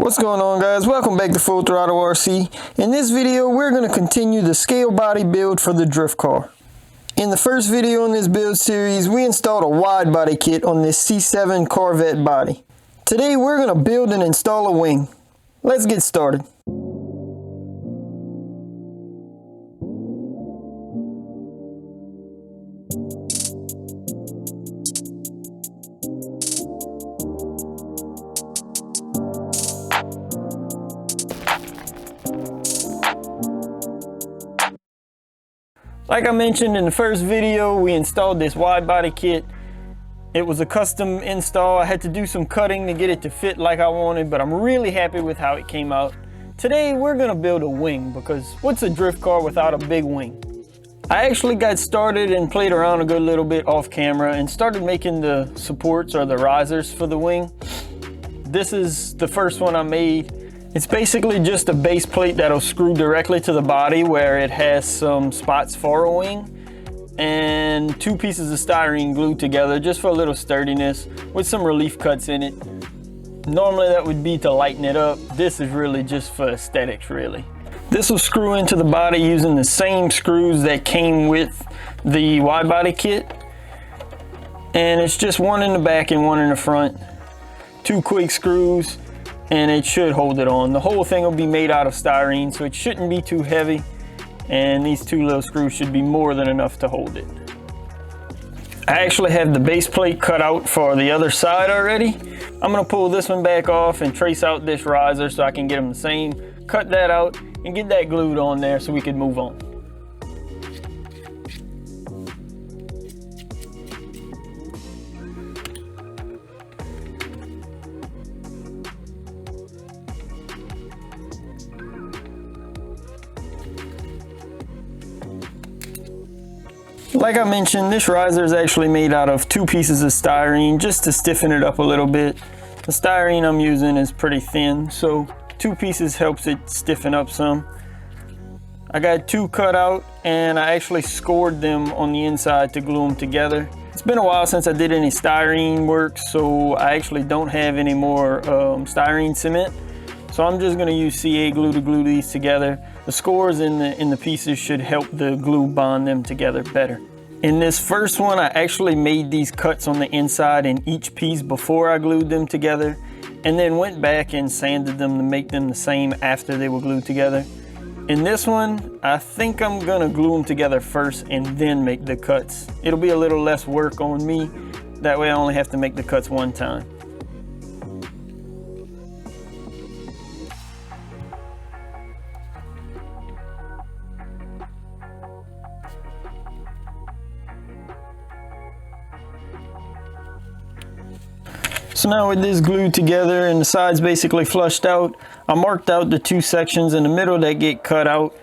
What's going on, guys? Welcome back to FullThrottleRC. In this video we're going to continue the scale body build for the drift car. In the first video in this build series we installed a wide body kit on this C7 Corvette body. Today we're going to build and install a wing. Let's get started. Like I mentioned in the first video, we installed this wide body kit. It was a custom install. I had to do some cutting to get it to fit like I wanted, but I'm really happy with how it came out. Today we're gonna build a wing, because what's a drift car without a big wing? I actually got started and played around a good little bit off camera and started making the supports or the risers for the wing. This is the first one I made. It's basically just a base plate that'll screw directly to the body where it has some spots for a wing, and two pieces of styrene glued together just for a little sturdiness with some relief cuts in it. Normally that would be to lighten it up. This is really just for aesthetics, really. This will screw into the body using the same screws that came with the wide body kit, and it's just one in the back and one in the front. Two quick screws and it should hold it on. The whole thing will be made out of styrene, so it shouldn't be too heavy, and these two little screws should be more than enough to hold it. I actually have the base plate cut out for the other side already. I'm gonna pull this one back off and trace out this riser so I can get them the same, cut that out and get that glued on there so we can move on. Like I mentioned, this riser is actually made out of two pieces of styrene just to stiffen it up a little bit. The styrene I'm using is pretty thin, so two pieces helps it stiffen up some. I got two cut out and I actually scored them on the inside to glue them together. It's been a while since I did any styrene work, so I actually don't have any more styrene cement. So I'm just going to use CA glue to glue these together. The scores in the pieces should help the glue bond them together better. In this first one, I actually made these cuts on the inside in each piece before I glued them together, and then went back and sanded them to make them the same after they were glued together. In this one, I think I'm gonna glue them together first and then make the cuts. It'll be a little less work on me. That way I only have to make the cuts one time. So now with this glued together and the sides basically flushed out, I marked out the two sections in the middle that get cut out,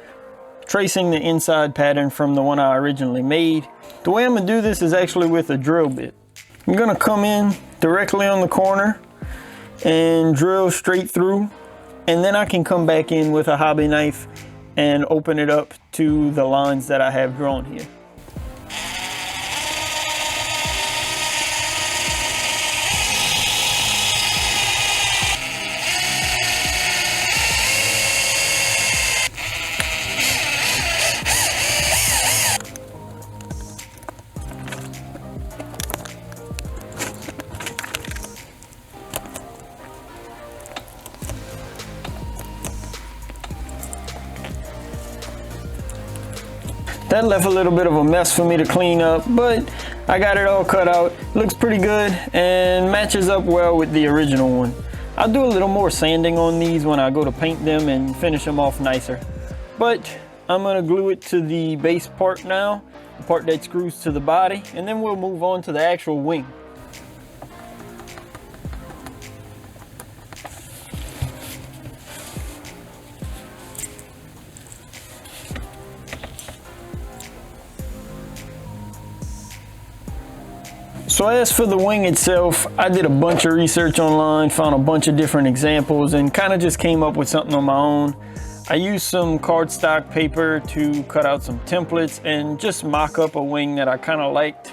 tracing the inside pattern from the one I originally made. The way I'm gonna do this is actually with a drill bit. I'm gonna come in directly on the corner and drill straight through, and then I can come back in with a hobby knife and open it up to the lines that I have drawn here. That left a little bit of a mess for me to clean up, but I got it all cut out. Looks pretty good and matches up well with the original one. I'll do a little more sanding on these when I go to paint them and finish them off nicer. But I'm gonna glue it to the base part now, the part that screws to the body, and then we'll move on to the actual wing. So as for the wing itself, I did a bunch of research online, found a bunch of different examples, and kind of just came up with something on my own. I used some cardstock paper to cut out some templates and just mock up a wing that I kind of liked.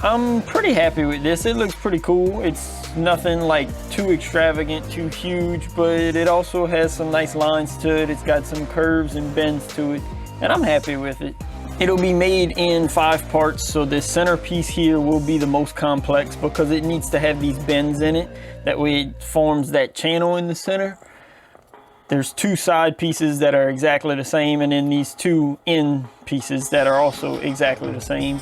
I'm pretty happy with this. It looks pretty cool. It's nothing like too extravagant, too huge, but it also has some nice lines to it. It's got some curves and bends to it, and I'm happy with it. It'll be made in 5 parts, so this center piece here will be the most complex because it needs to have these bends in it. That way it forms that channel in the center. There's 2 side pieces that are exactly the same, and then these 2 end pieces that are also exactly the same.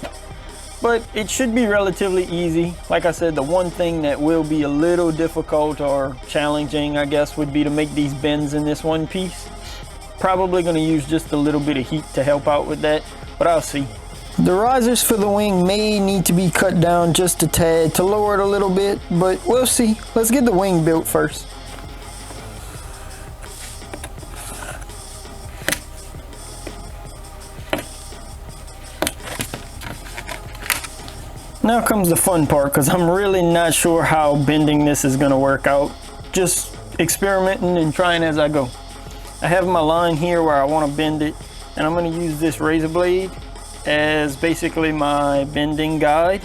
But it should be relatively easy. Like I said, the one thing that will be a little difficult or challenging, I guess, would be to make these bends in this one piece. Probably going to use just a little bit of heat to help out with that, but I'll see. The risers for the wing may need to be cut down just a tad to lower it a little bit, but we'll see. Let's get the wing built first. Now comes the fun part, because I'm really not sure how bending this is going to work out. Just experimenting and trying as I go. I have my line here where I want to bend it, and I'm going to use this razor blade as basically my bending guide.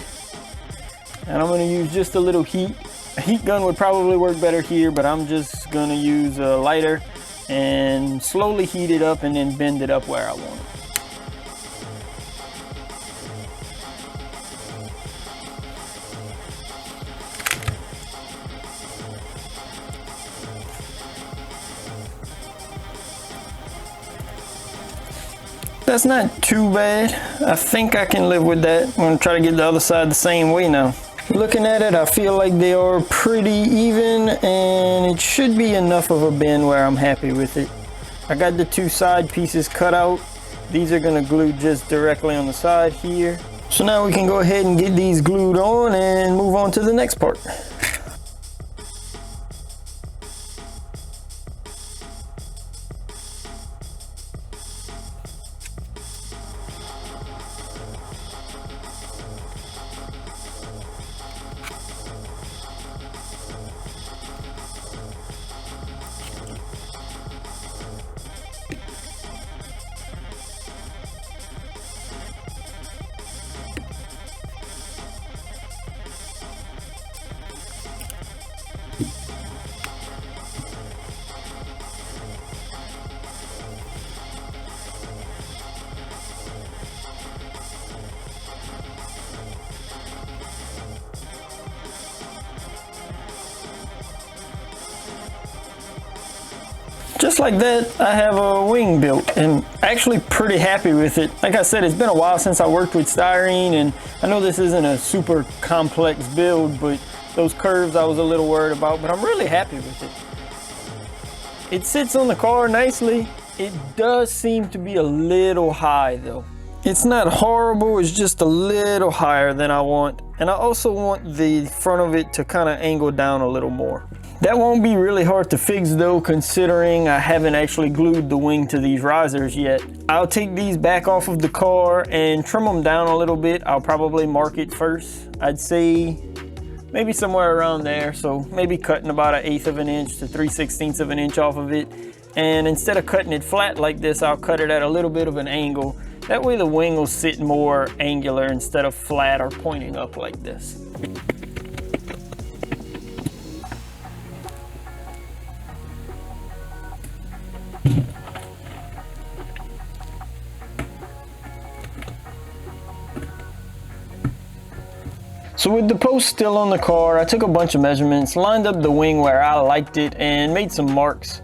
And I'm going to use just a little heat. A heat gun would probably work better here, but I'm just going to use a lighter and slowly heat it up and then bend it up where I want it. That's not too bad. I think I can live with that. I'm gonna try to get the other side the same way now. Looking at it, I feel like they are pretty even, and it should be enough of a bend where I'm happy with it. I got the 2 side pieces cut out. These are gonna glue just directly on the side here. So now we can go ahead and get these glued on and move on to the next part. Just like that, I have a wing built, and actually pretty happy with it. Like I said, it's been a while since I worked with styrene, and I know this isn't a super complex build, but those curves I was a little worried about, but I'm really happy with it. It sits on the car nicely. It does seem to be a little high though. It's not horrible, it's just a little higher than I want. And I also want the front of it to kind of angle down a little more. That won't be really hard to fix though, considering I haven't actually glued the wing to these risers yet. I'll take these back off of the car and trim them down a little bit. I'll probably mark it first. I'd say maybe somewhere around there. So maybe cutting about 1/8 of an inch to 3/16 of an inch off of it. And instead of cutting it flat like this, I'll cut it at a little bit of an angle. That way the wing will sit more angular instead of flat or pointing up like this. So with the post still on the car, I took a bunch of measurements, lined up the wing where I liked it, and made some marks.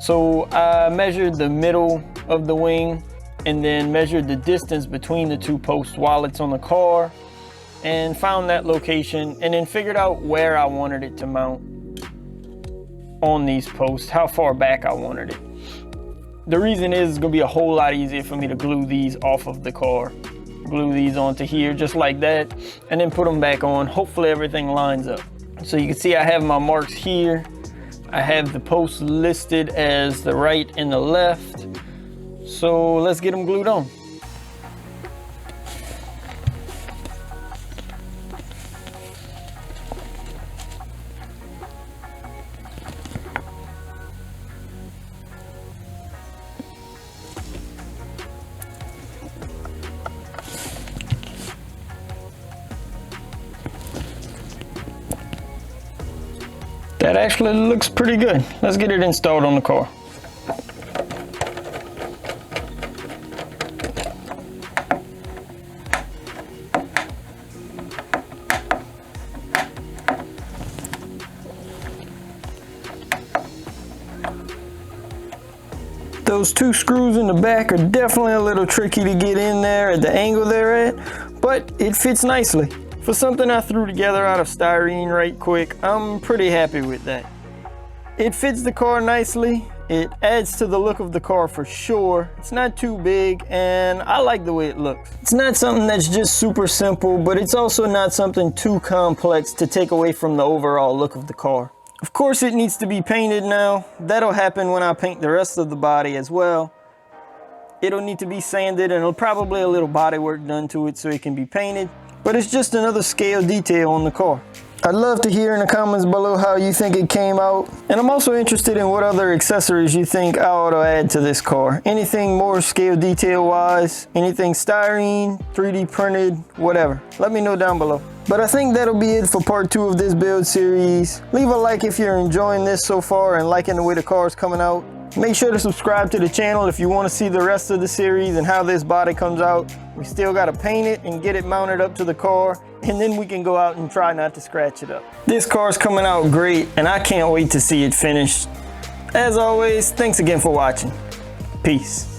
So I measured the middle of the wing and then measured the distance between the 2 posts while it's on the car, and found that location, and then figured out where I wanted it to mount on these posts, how far back I wanted it. The reason is it's gonna be a whole lot easier for me to glue these off of the car. Glue these onto here just like that, and then put them back on. Hopefully everything lines up. So you can see I have my marks here. I have the posts listed as the right and the left. So let's get them glued on. actually looks pretty good. Let's get it installed on the car. Those two screws in the back are definitely a little tricky to get in there at the angle they're at, but it fits nicely. For something I threw together out of styrene right quick, I'm pretty happy with that. It fits the car nicely. It adds to the look of the car for sure. It's not too big and I like the way it looks. It's not something that's just super simple, but it's also not something too complex to take away from the overall look of the car. Of course it needs to be painted now. That'll happen when I paint the rest of the body as well. It'll need to be sanded and probably a little body work done to it so it can be painted. But it's just another scale detail on the car. I'd love to hear in the comments below how you think it came out. And I'm also interested in what other accessories you think I ought to add to this car. Anything more scale detail wise, anything styrene, 3D printed, whatever. Let me know down below. But I think that'll be it for part 2 of this build series. Leave a like if you're enjoying this so far and liking the way the car is coming out. Make sure to subscribe to the channel if you want to see the rest of the series and how this body comes out. We still got to paint it and get it mounted up to the car, and then we can go out and try not to scratch it up. This car's coming out great and I can't wait to see it finished. As always, thanks again for watching. Peace.